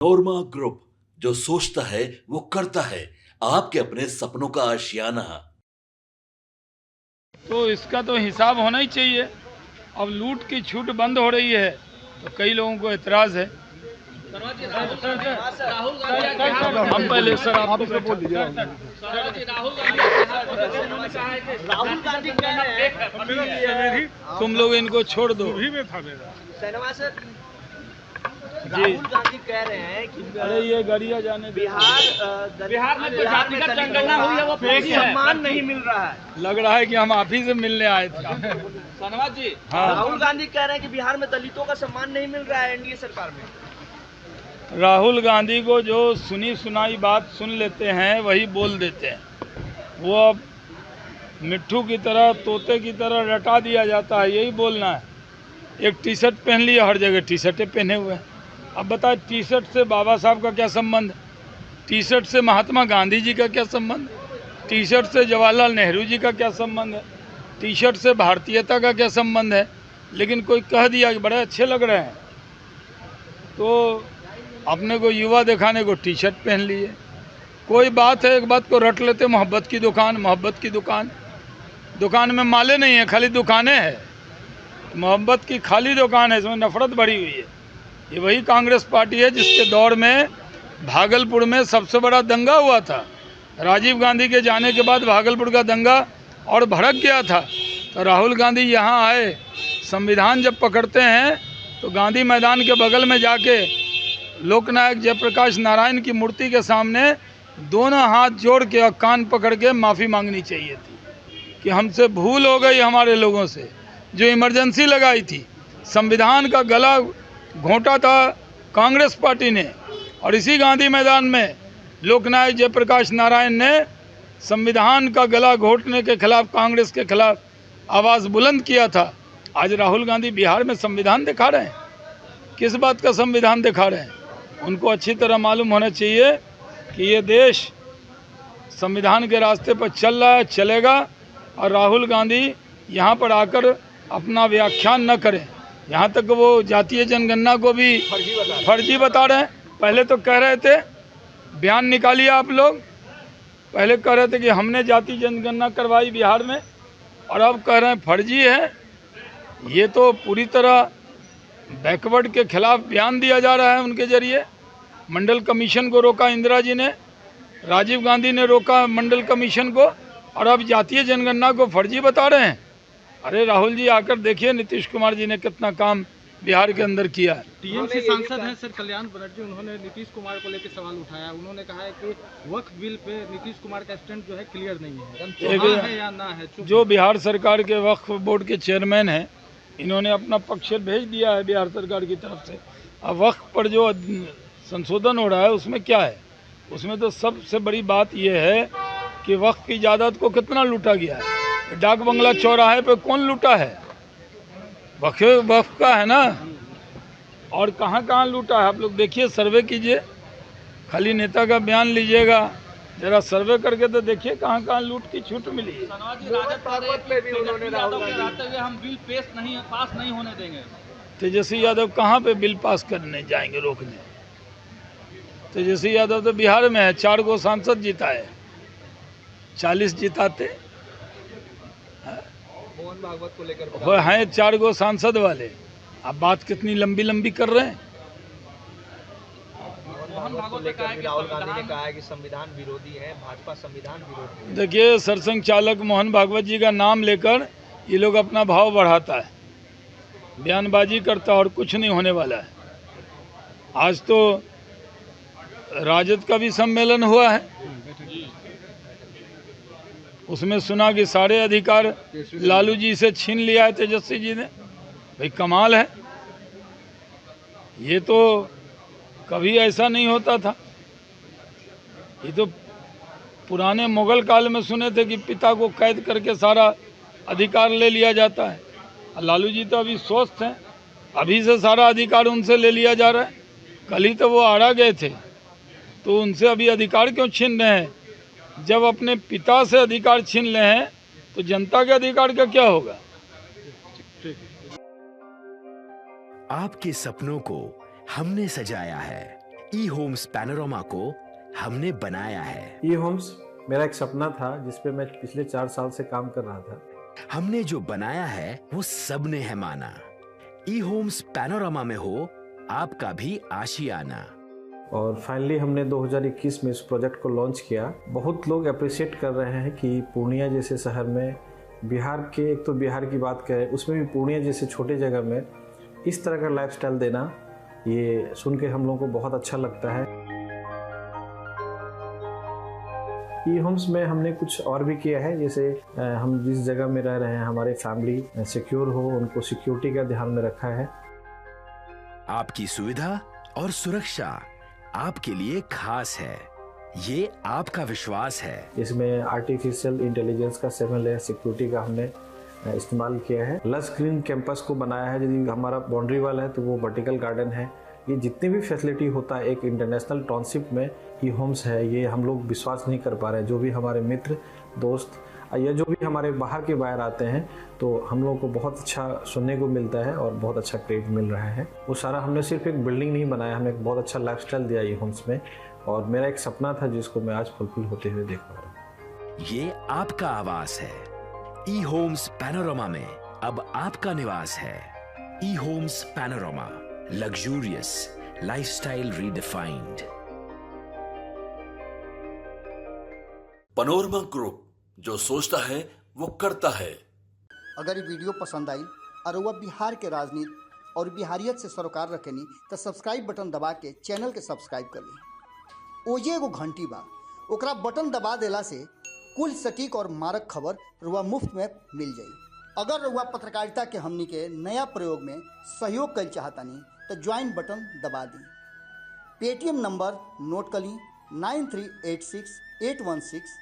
नोरमा group, जो सोचता है वो करता है। आपके अपने सपनों का आशियाना। तो इसका तो हिसाब होना ही चाहिए। अब लूट की छूट बंद हो रही है तो कई लोगों को एतराज है। हम पहले सर आपको बोल दीजिए। राहुल गांधी कह रहे हैं, तुम लोग इनको छोड़ दो। शहनवाज सर, जी, राहुल गांधी कह रहे हैं कि अरे ये गरिया जाने दो। बिहार में जनगणना हुई है, वो सम्मान नहीं मिल रहा है। लग रहा है कि हम आप ही से मिलने आए थे। शहनवाज जी, हाँ। राहुल गांधी कह रहे हैं कि बिहार में दलितों का सम्मान नहीं मिल रहा है एनडीए सरकार में। राहुल गांधी को जो सुनी सुनाई बात सुन लेते हैं वही बोल देते हैं। वो अब मिट्ठू की तरह, तोते की तरह रटा दिया जाता है, यही बोलना है। एक टी शर्ट पहन लिया, हर जगह टी शर्टें पहने हुए हैं। अब बताए टी शर्ट से बाबा साहब का क्या संबंध, टी शर्ट से महात्मा गांधी जी का क्या संबंध, टी शर्ट से जवाहरलाल नेहरू जी का क्या संबंध है, टी शर्ट से भारतीयता का क्या संबंध है। लेकिन कोई कह दिया कि बड़े अच्छे लग रहे हैं तो अपने को युवा दिखाने को टी शर्ट पहन लिए। कोई बात है, एक बात को रट लेते, मोहब्बत की दुकान, मोहब्बत की दुकान। दुकान में माले नहीं है, खाली दुकानें हैं। मोहब्बत की खाली दुकान है, इसमें नफरत भरी हुई है। ये वही कांग्रेस पार्टी है जिसके दौर में भागलपुर में सबसे बड़ा दंगा हुआ था। राजीव गांधी के जाने के बाद भागलपुर का दंगा और भड़क गया था। तो राहुल गांधी यहाँ आए, संविधान जब पकड़ते हैं तो गांधी मैदान के बगल में जाके लोकनायक जयप्रकाश नारायण की मूर्ति के सामने दोनों हाथ जोड़ के और कान पकड़ के माफ़ी मांगनी चाहिए थी कि हमसे भूल हो गई, हमारे लोगों से जो इमरजेंसी लगाई थी। संविधान का गला घोंटा था कांग्रेस पार्टी ने, और इसी गांधी मैदान में लोकनायक जयप्रकाश नारायण ने संविधान का गला घोंटने के खिलाफ, कांग्रेस के खिलाफ आवाज़ बुलंद किया था। आज राहुल गांधी बिहार में संविधान दिखा रहे हैं। किस बात का संविधान दिखा रहे हैं? उनको अच्छी तरह मालूम होना चाहिए कि ये देश संविधान के रास्ते पर चल रहा है, चलेगा। और राहुल गांधी यहाँ पर आकर अपना व्याख्यान न करें। यहाँ तक वो जातीय जनगणना को भी फर्जी बता रहे हैं। पहले तो कह रहे थे, बयान निकालिए आप लोग, पहले कह रहे थे कि हमने जातीय जनगणना करवाई बिहार में, और अब कह रहे हैं फर्जी है। ये तो पूरी तरह बैकवर्ड के खिलाफ बयान दिया जा रहा है उनके जरिए। मंडल कमीशन को रोका इंदिरा जी ने, राजीव गांधी ने रोका मंडल कमीशन को, और अब जातीय जनगणना को फर्जी बता रहे हैं। अरे राहुल जी आकर देखिए नीतीश कुमार जी ने कितना काम बिहार के अंदर किया है। टीएमसी सांसद हैं सर कल्याण बनर्जी, उन्होंने नीतीश कुमार को लेकर सवाल उठाया। उन्होंने कहा है कि वक्फ बिल पे नीतीश कुमार का स्टैंड जो है क्लियर नहीं है, है या ना है। जो बिहार सरकार के वक्फ बोर्ड के चेयरमैन हैं, इन्होंने अपना पक्ष भेज दिया है बिहार सरकार की तरफ से। अब वक्फ पर जो संशोधन हो रहा है उसमें क्या है? उसमें तो सबसे बड़ी बात यह है कि वक्फ की जायदाद को कितना लूटा गया है। डाक बंगला चौराहे पे कौन लूटा है? वक्फ का है ना। और कहाँ कहाँ लूटा है आप लोग देखिए, सर्वे कीजिए। खाली नेता का बयान लीजिएगा, जरा सर्वे करके तो देखिए कहाँ कहाँ लूट की छूट मिली है। हम बिल पास नहीं होने देंगे। तेजस्वी यादव कहाँ पे बिल पास करने जाएंगे रोकने? तेजस्वी यादव तो बिहार में है, 4 गो सांसद जीता है, 40 जिताते मोहन भागवत को लेकर हैं 4 गो सांसद वाले। अब बात कितनी लंबी लंबी कर रहे हैं। मोहन भागवत ने कहा है कि राहुल गांधी ने कहा है कि संविधान विरोधी है, भाजपा संविधान विरोधी है। देखिए, सरसंघ चालक मोहन भागवत जी का नाम लेकर ये लोग अपना भाव बढ़ाता है, बयानबाजी करता है, और कुछ नहीं होने वाला है। आज तो राजद का भी सम्मेलन हुआ है, उसमें सुना कि सारे अधिकार लालू जी से छीन लिया है तेजस्वी जी ने। भाई कमाल है, ये तो कभी ऐसा नहीं होता था। ये तो पुराने मुगल काल में सुने थे कि पिता को कैद करके सारा अधिकार ले लिया जाता है। लालू जी तो अभी स्वस्थ हैं, अभी से सारा अधिकार उनसे ले लिया जा रहा है। कल ही तो वो आड़ा गए थे, तो उनसे अभी अधिकार क्यों छीन रहे हैं? जब अपने पिता से अधिकार छीन ले हैं तो जनता के अधिकार का क्या होगा? आपके सपनों को हमने सजाया है, ई होम्स पैनोरामा को हमने बनाया है। ई होम्स मेरा एक सपना था जिस पे मैं पिछले 4 साल से काम कर रहा था। हमने जो बनाया है वो सबने है माना। ई होम्स पैनोरामा में हो आपका भी आशियाना। और फाइनली हमने 2021 में इस प्रोजेक्ट को लॉन्च किया। बहुत लोग अप्रिशिएट कर रहे हैं कि पूर्णिया जैसे शहर में, बिहार के, एक तो बिहार की बात करें उसमें भी पूर्णिया जैसे छोटे जगह में इस तरह का लाइफस्टाइल देना, ये सुन के हम लोगों को बहुत अच्छा लगता है। ई होम्स में हमने कुछ और भी किया है, जैसे हम जिस जगह में रह रहे हैं हमारे फैमिली सिक्योर हो, उनको सिक्योरिटी का ध्यान में रखा है। आपकी सुविधा और सुरक्षा आपके लिए खास है, ये आपका विश्वास है। इसमें आर्टिफिशियल इंटेलिजेंस का 7 लेयर सिक्योरिटी का हमने इस्तेमाल किया है। लस ग्रीन कैंपस को बनाया है। यदि हमारा बाउंड्री वाल है तो वो वर्टिकल गार्डन है। ये जितने भी फैसिलिटी होता है एक इंटरनेशनल टाउनशिप में ई होम्स है, ये हम लोग विश्वास नहीं कर पा रहे हैं। जो भी हमारे मित्र दोस्त या जो भी हमारे बाहर के बाहर आते हैं तो हम लोगों को बहुत अच्छा सुनने को मिलता है और बहुत अच्छा क्रेडिट मिल रहा है। वो सारा हमने सिर्फ एक बिल्डिंग नहीं बनाया, हमने एक बहुत अच्छा लाइफस्टाइल दिया ई होम्स में, और मेरा एक सपना था जिसको मैं आज फुलफिल होते हुए देख पा रहा हूँ। ये आपका आवास है। ई होम्स पैनोरामा में अब आपका निवास है। E Homes Panorama, luxurious lifestyle redefined. Panorama Group, जो सोचता है वो करता है। अगर ये वीडियो पसंद आई और वह बिहार के राजनीति और बिहारियत से सरोकार रखेनी तो सब्सक्राइब बटन दबा के चैनल के सब्सक्राइब कर ली। ओजे एगो घंटी बा, ओकरा बटन दबा देला से कुल सटीक और मारक खबर रुआ मुफ्त में मिल जाई। अगर रुआ पत्रकारिता के हमनी के नया प्रयोग में सहयोग कर चाहतानी तो ज्वाइन बटन दबा दी। पेटीएम नंबर नोट कर ली 9386 816